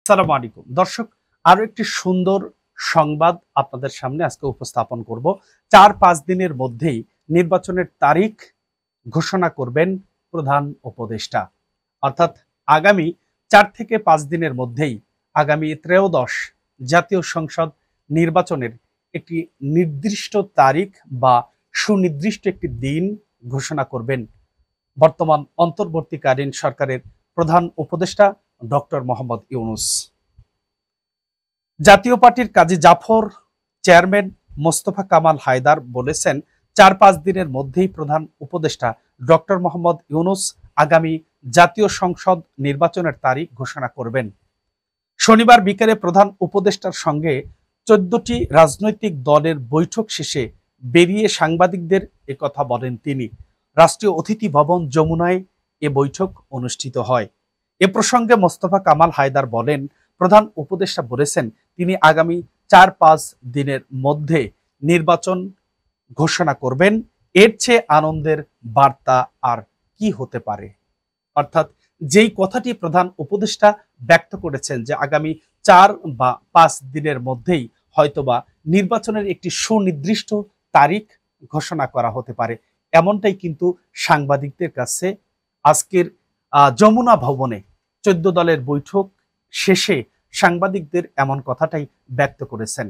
আসসালামু আলাইকুম দর্শক, আরো একটি সুন্দর সংবাদ আপনাদের সামনে আজকে উপস্থাপন করব। ৪-৫ দিনের মধ্যেই নির্বাচনের তারিখ ঘোষণা করবেন প্রধান উপদেষ্টা। অর্থাৎ আগামী ৪ থেকে ৫ দিনের মধ্যেই আগামী ত্রয়োদশ জাতীয় সংসদ নির্বাচনের একটি নির্দিষ্ট তারিখ বা সুনির্দিষ্ট একটি দিন ঘোষণা করবেন বর্তমান অন্তর্বর্তীকালীন সরকারের প্রধান উপদেষ্টা ডক্টর মোহাম্মদ ইউনূস। জাতীয় পার্টির কাজী জাফর চেয়ারম্যান মোস্তফা কামাল হায়দার বলেছেন, ৪-৫ দিনের মধ্যেই প্রধান উপদেষ্টা ডক্টর মোহাম্মদ ইউনূস আগামী জাতীয় সংসদ নির্বাচনের তারিখ ঘোষণা করবেন। শনিবার বিকেলে প্রধান উপদেষ্টার সঙ্গে ১৪টি রাজনৈতিক দলের বৈঠক শেষে বেরিয়ে সাংবাদিকদের একথা বলেন তিনি। রাষ্ট্রীয় অতিথি ভবন যমুনায় এ বৈঠক অনুষ্ঠিত হয়। এ প্রসঙ্গে মোস্তফা কামাল হায়দার বলেন, প্রধান উপদেষ্টা বলেছেন তিনি আগামী ৪-৫ দিনের মধ্যে নির্বাচন ঘোষণা করবেন। এর চেয়ে আনন্দের বার্তা আর কি হতে পারে? অর্থাৎ যেই কথাটি প্রধান উপদেষ্টা ব্যক্ত করেছেন যে আগামী ৪ বা ৫ দিনের মধ্যেই হয়তোবা নির্বাচনের একটি সুনির্দিষ্ট তারিখ ঘোষণা করা হতে পারে, এমনটাই কিন্তু সাংবাদিকদের কাছে আজকের যমুনা ভবনে ১৪ দলের বৈঠক শেষে সাংবাদিকদের এমন কথাটাই ব্যক্ত করেছেন।